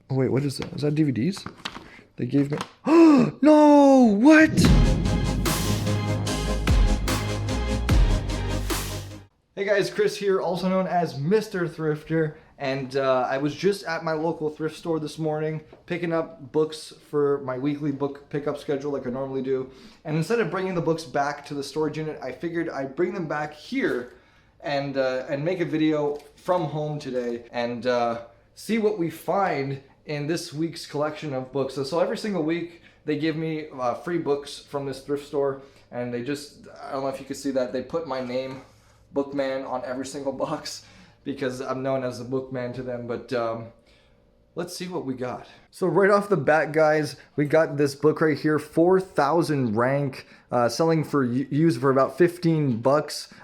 Oh wait, what is that? Is that DVDs? They gave me. No! What? Hey guys, Chris here, also known as Mr. Thrifter, and I was just at my local thrift store this morning picking up books for my weekly book pickup schedule like I normally do. And instead of bringing the books back to the storage unit, I figured I'd bring them back here and make a video from home today and see what we find in this week's collection of books. So every single week they give me free books from this thrift store, and they just, I don't know if you can see that, they put my name, Bookman, on every single box because I'm known as the Bookman to them. But let's see what we got. So right off the bat, guys, we got this book right here, 4,000 rank, selling for used for about 15 bucks.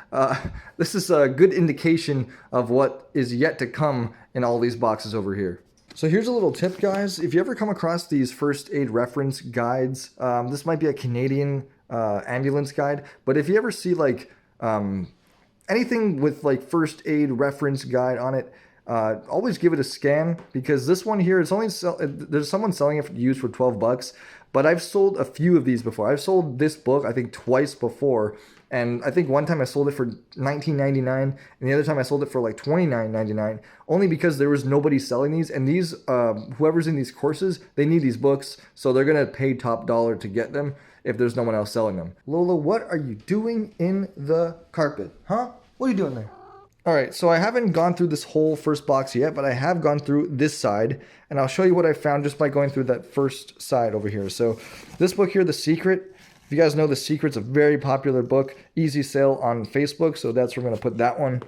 This is a good indication of what is yet to come in all these boxes over here. So here's a little tip, guys. If you ever come across these first aid reference guides, this might be a Canadian ambulance guide, but if you ever see like anything with like first aid reference guide on it, always give it a scan, because this one here is only there's someone selling it used for 12 bucks, but I've sold a few of these before. I've sold this book I think twice before, and I think one time I sold it for $19.99 and the other time I sold it for like $29.99, only because there was nobody selling these, and these whoever's in these courses, they need these books, so they're gonna pay top dollar to get them if there's no one else selling them. Lola, what are you doing in the carpet? Huh? What are you doing there? All right, so I haven't gone through this whole first box yet, but I have gone through this side, and I'll show you what I found just by going through that first side over here. So this book here, The Secret. If you guys know, The Secret's a very popular book, easy sale on Facebook, so that's where I'm gonna put that one.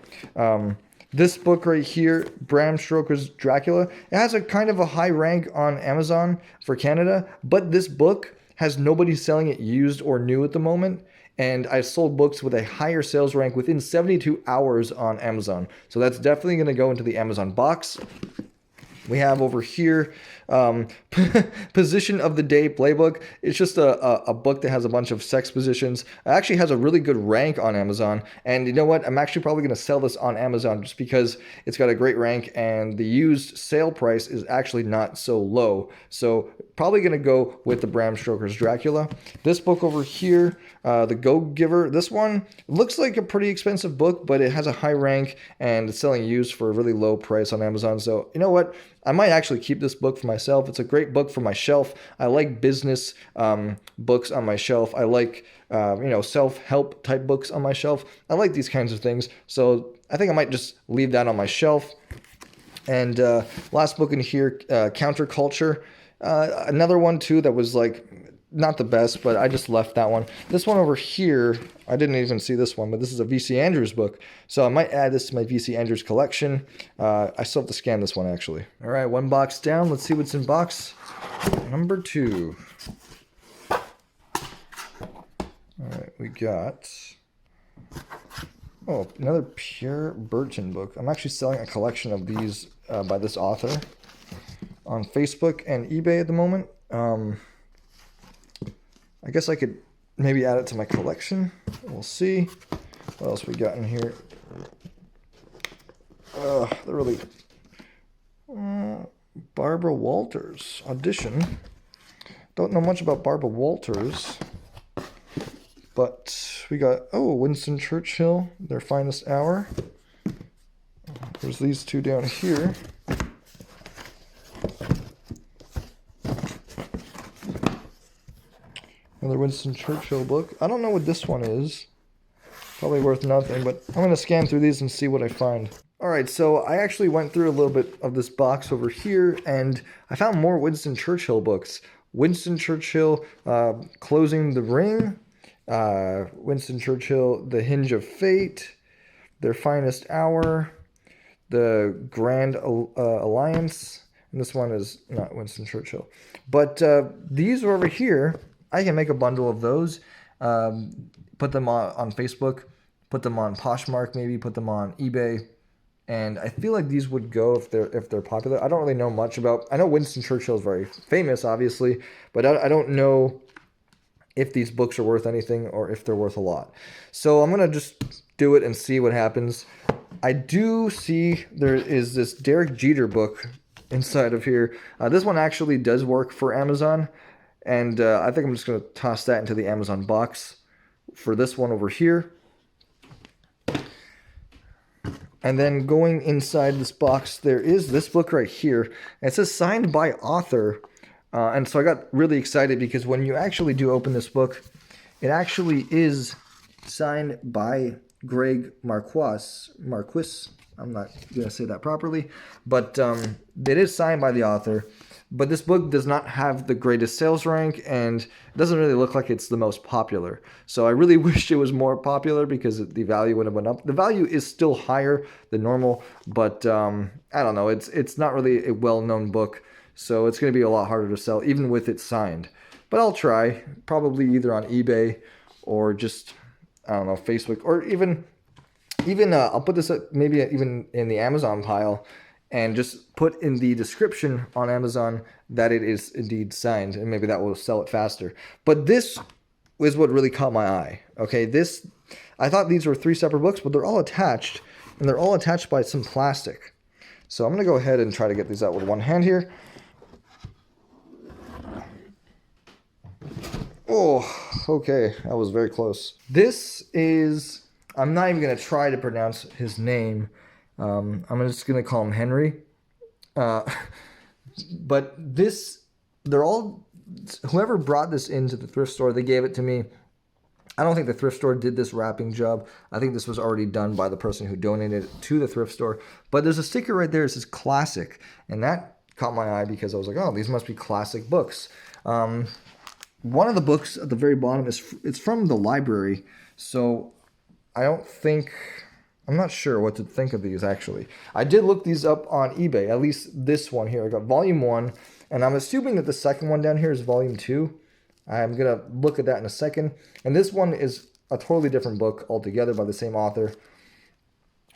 This book right here, Bram Stoker's Dracula, it has a kind of a high rank on Amazon for Canada, but this book has nobody selling it used or new at the moment. And I've sold books with a higher sales rank within 72 hours on Amazon. So that's definitely going to go into the Amazon box. We have over here, Position of the Day Playbook. It's just a book that has a bunch of sex positions. It actually has a really good rank on Amazon. And you know what? I'm actually probably going to sell this on Amazon just because it's got a great rank and the used sale price is actually not so low. So probably going to go with the Bram Stoker's Dracula. This book over here, The Go-Giver. This one looks like a pretty expensive book, but it has a high rank and it's selling used for a really low price on Amazon. So you know what? I might actually keep this book for myself. It's a great book for my shelf. I like business books on my shelf. I like self-help type books on my shelf. I like these kinds of things. So I think I might just leave that on my shelf. And last book in here, Counterculture. Another one too that was like not the best, but I just left that one. This one over here, I didn't even see this one, but this is a VC Andrews book. So I might add this to my VC Andrews collection. I still have to scan this one actually. All right, one box down. Let's see what's in box number 2. All right, we got, oh, another Pierre Berton book. I'm actually selling a collection of these by this author on Facebook and eBay at the moment. I guess I could maybe add it to my collection. We'll see. What else we got in here? They're really... Barbara Walters, Audition. Don't know much about Barbara Walters. But we got, Winston Churchill, Their Finest Hour. There's these two down here. Another Winston Churchill book. I don't know what this one is. Probably worth nothing, but I'm going to scan through these and see what I find. Alright, so I actually went through a little bit of this box over here, and I found more Winston Churchill books. Winston Churchill, Closing the Ring. Winston Churchill, The Hinge of Fate. Their Finest Hour. The Grand Alliance. And this one is not Winston Churchill. But these are over here. I can make a bundle of those, put them on Facebook, put them on Poshmark, maybe put them on eBay, and I feel like these would go if they're popular. I don't really know much about. I know Winston Churchill is very famous, obviously, but I don't know if these books are worth anything or if they're worth a lot. So I'm gonna just do it and see what happens. I do see there is this Derek Jeter book inside of here. This one actually does work for Amazon, and I think I'm just going to toss that into the Amazon box for this one over here. And then going inside this box, there is this book right here. It says signed by author. And so I got really excited because when you actually do open this book, it actually is signed by Greg Marquis. I'm not going to say that properly, but it is signed by the author. But this book does not have the greatest sales rank, and it doesn't really look like it's the most popular. So I really wish it was more popular because the value would have went up. The value is still higher than normal, but I don't know. It's not really a well-known book, so it's going to be a lot harder to sell, even with it signed. But I'll try, probably either on eBay or just, I don't know, Facebook, or even I'll put this maybe even in the Amazon pile, and just put in the description on Amazon that it is indeed signed, and maybe that will sell it faster. But this is what really caught my eye. Okay, I thought these were 3 separate books, but they're all attached, and they're all attached by some plastic. So I'm going to go ahead and try to get these out with one hand here. Oh, okay, that was very close. This is, I'm not even going to try to pronounce his name. I'm just going to call him Henry. But whoever brought this into the thrift store, they gave it to me. I don't think the thrift store did this wrapping job. I think this was already done by the person who donated it to the thrift store. But there's a sticker right there that says classic. And that caught my eye because I was like, oh, these must be classic books. One of the books at the very bottom it's from the library. So I'm not sure what to think of these, actually. I did look these up on eBay, at least this one here. I got volume 1, and I'm assuming that the second one down here is volume 2. I'm going to look at that in a second. And this one is a totally different book altogether by the same author.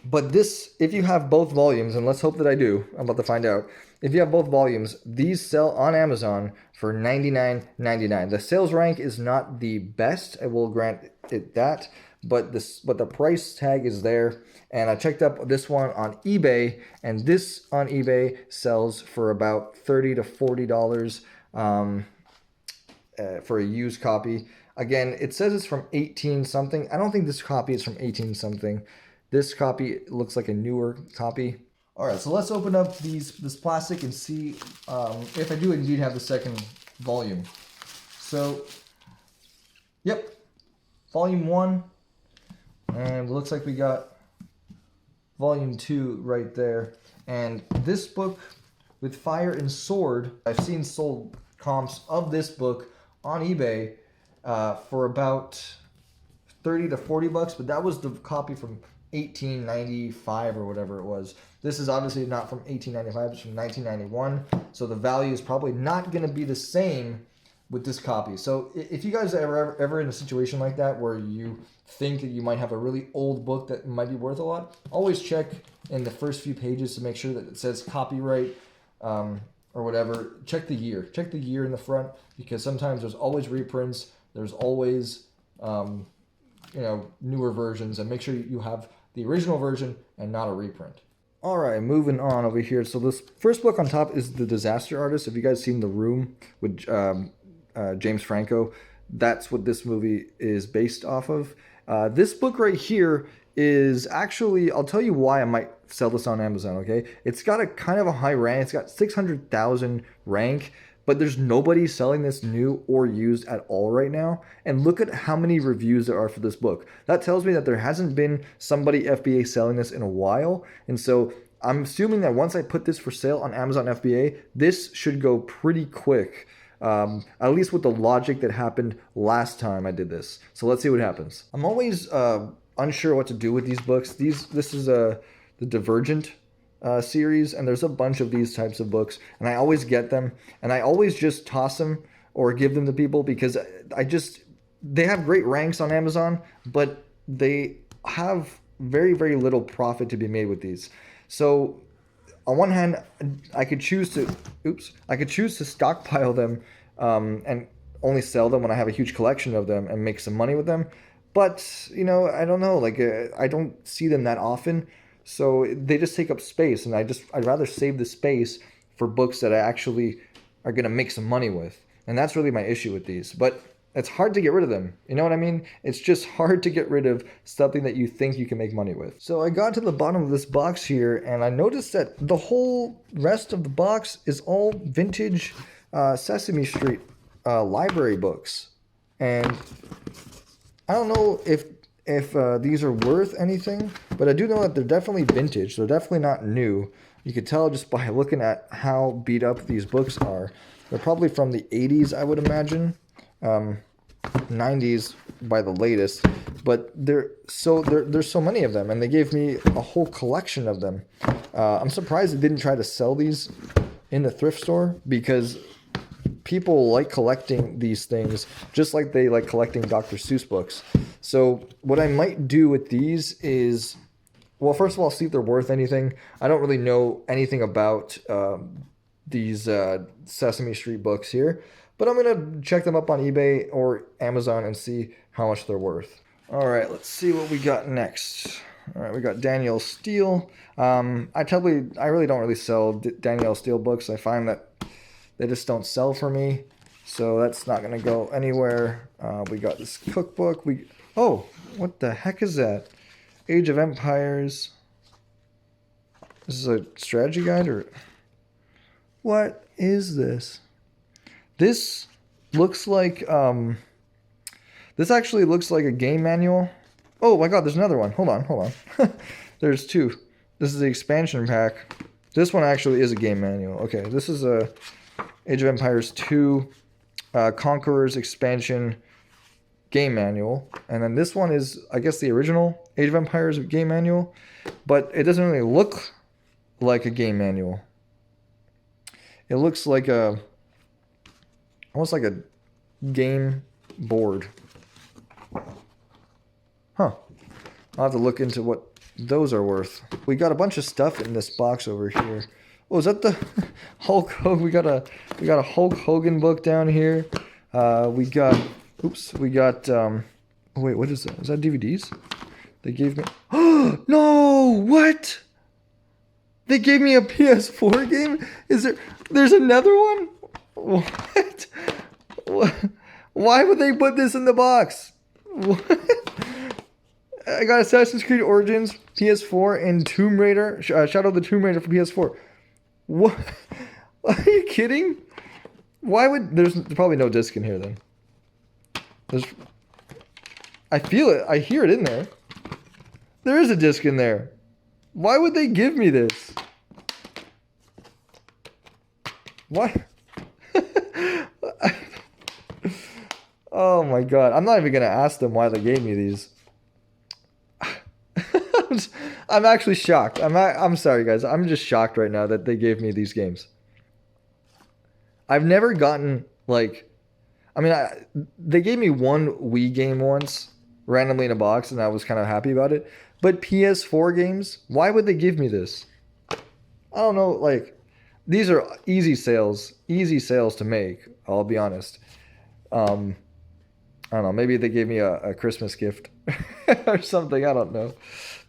But this, if you have both volumes, and let's hope that I do, I'm about to find out. If you have both volumes, these sell on Amazon for $99.99. The sales rank is not the best, I will grant it that. But the price tag is there, and I checked up this one on eBay, and this on eBay sells for about $30 to $40 for a used copy. Again, it says it's from 18 something. I don't think this copy is from 18 something. This copy looks like a newer copy. All right, so let's open up this plastic and see if I do indeed have the second volume. So, yep, volume 1. And it looks like we got volume 2 right there. And this book with Fire and Sword, I've seen sold comps of this book on eBay for about 30 to 40 bucks, but that was the copy from 1895 or whatever it was. This is obviously not from 1895, it's from 1991. So the value is probably not going to be the same with this copy. So if you guys are ever in a situation like that where you think that you might have a really old book that might be worth a lot, always check in the first few pages to make sure that it says copyright or whatever. Check the year in the front, because sometimes there's always reprints, there's always newer versions, and make sure you have the original version and not a reprint. All right, moving on over here. So this first book on top is The Disaster Artist. Have you guys seen The Room with James Franco? That's what this movie is based off of. This book right here is actually, I'll tell you why I might sell this on Amazon, okay? It's got a kind of a high rank. It's got 600,000 rank, but there's nobody selling this new or used at all right now. And look at how many reviews there are for this book. That tells me that there hasn't been somebody FBA selling this in a while. And so I'm assuming that once I put this for sale on Amazon FBA, this should go pretty quick. At least with the logic that happened last time I did this. So let's see what happens. I'm always unsure what to do with these books. This is the Divergent series, and there's a bunch of these types of books, and I always get them, and I always just toss them or give them to people because they have great ranks on Amazon, but they have very, very little profit to be made with these. So on one hand, I could choose to stockpile them and only sell them when I have a huge collection of them and make some money with them. But, I don't know, I don't see them that often. So they just take up space, and I'd rather save the space for books that I actually are going to make some money with. And that's really my issue with these. But it's hard to get rid of them. You know what I mean? It's just hard to get rid of something that you think you can make money with. So I got to the bottom of this box here, and I noticed that the whole rest of the box is all vintage Sesame Street library books. And I don't know if these are worth anything, but I do know that they're definitely vintage. They're definitely not new. You could tell just by looking at how beat up these books are. They're probably from the 80s, I would imagine. 90s by the latest, but there's so many of them, and they gave me a whole collection of them. I'm surprised they didn't try to sell these in the thrift store, because people like collecting these things just like they like collecting Dr. Seuss books. So what I might do with these is, well, first of all, see if they're worth anything. I don't really know anything about these Sesame Street books here, but I'm going to check them up on eBay or Amazon and see how much they're worth. All right, let's see what we got next. All right, we got Danielle Steele. I really don't sell Danielle Steele books. I find that they just don't sell for me, so that's not going to go anywhere. We got this cookbook. Oh, what the heck is that? Age of Empires. This is a strategy guide, or what is this? This looks like, this actually looks like a game manual. Oh my god, there's another one. Hold on. There's two. This is the expansion pack. This one actually is a game manual. Okay, this is a Age of Empires 2 Conqueror's expansion game manual. And then this one is, I guess, the original Age of Empires game manual. But it doesn't really look like a game manual. It looks like almost like a game board. Huh. I'll have to look into what those are worth. We got a bunch of stuff in this box over here. Oh, is that the Hulk Hogan? We got a Hulk Hogan book down here. We got oh wait, what is that? Is that DVDs? They gave me Oh no, what? They gave me a PS4 game? There's another one? What? Why would they put this in the box? What? I got Assassin's Creed Origins, PS4, and Tomb Raider, Shadow of the Tomb Raider for PS4. What? Are you kidding? Why would... There's probably no disc in here, then. I feel it. I hear it in there. There is a disc in there. Why would they give me this? What? Oh my god. I'm not even going to ask them why they gave me these. I'm actually shocked. I'm sorry, guys. I'm just shocked right now that they gave me these games. I've never gotten, like... I mean, they gave me one Wii game once, randomly in a box, and I was kind of happy about it. But PS4 games? Why would they give me this? I don't know, like... These are easy sales to make, I'll be honest. I don't know, maybe they gave me a Christmas gift or something, I don't know.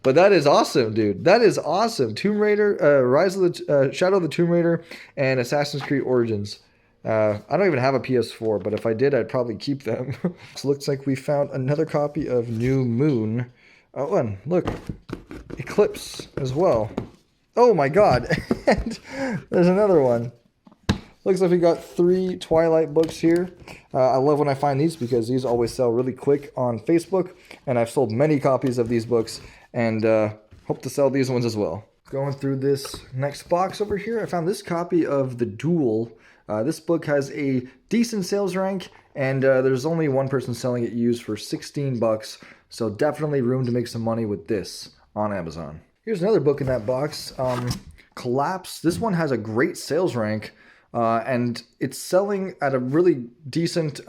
But that is awesome, dude. That is awesome. Tomb Raider, Shadow of the Tomb Raider, and Assassin's Creed Origins. I don't even have a PS4, but if I did, I'd probably keep them. So looks like we found another copy of New Moon. Oh, and look, Eclipse as well. Oh my god. And there's another one. Looks like we got 3 Twilight books here. I love when I find these because these always sell really quick on Facebook. And I've sold many copies of these books and hope to sell these ones as well. Going through this next box over here, I found this copy of The Duel. This book has a decent sales rank and there's only one person selling it used for 16 bucks. So definitely room to make some money with this on Amazon. Here's another book in that box, Collapse. This one has a great sales rank, and it's selling at a really decent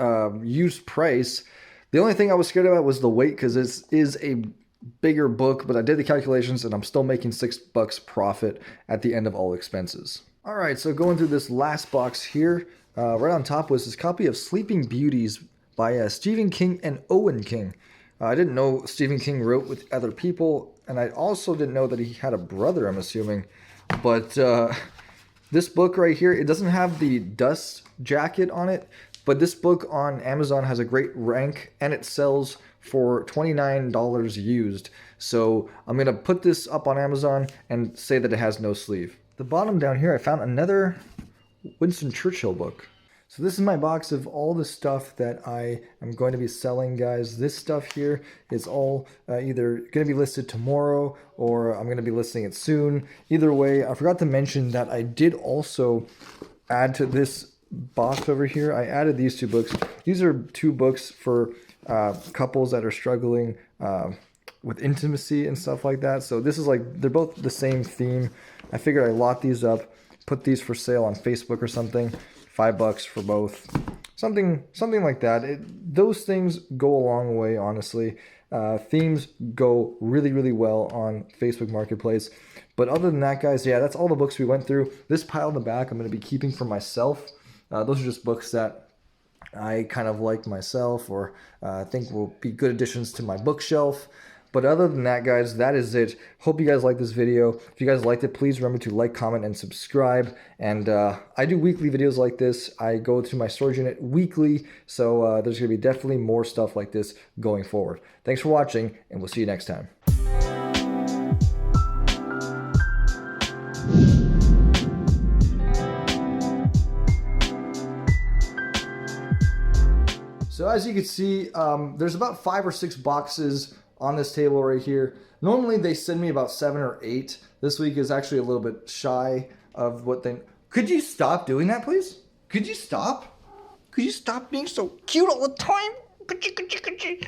used price. The only thing I was scared about was the weight, because this is a bigger book, but I did the calculations, and I'm still making $6 profit at the end of all expenses. All right, so going through this last box here, right on top was this copy of Sleeping Beauties by Stephen King and Owen King. I didn't know Stephen King wrote with other people, and I also didn't know that he had a brother, I'm assuming. But This book right here, it doesn't have the dust jacket on it, but this book on Amazon has a great rank and it sells for $29 used. So I'm gonna put this up on Amazon and say that it has no sleeve. The bottom down here, I found another Winston Churchill book. So this is my box of all the stuff that I am going to be selling, guys. This stuff here is all either going to be listed tomorrow or I'm going to be listing it soon. Either way, I forgot to mention that I did also add to this box over here. I added these two books. These are two books for couples that are struggling with intimacy and stuff like that. So this is like, they're both the same theme. I figured I'd lot these up, put these for sale on Facebook or something. $5 for both, something like that. Those things go a long way, honestly. Themes go really well on Facebook Marketplace. But other than that, guys, yeah, that's all the books we went through. This pile in the back I'm going to be keeping for myself. Those are just books that I kind of like myself, or think will be good additions to my bookshelf. But other than that, guys, that is it. Hope you guys liked this video. If you guys liked it, please remember to like, comment, and subscribe. And I do weekly videos like this. I go to my storage unit weekly, so there's going to be definitely more stuff like this going forward. Thanks for watching, and we'll see you next time. So as you can see, there's about 5 or 6 boxes on this table right here. Normally they send me about 7 or 8. This week is actually a little bit shy of what they... Could you stop doing that, please? Could you stop? Could you stop being so cute all the time? Could you?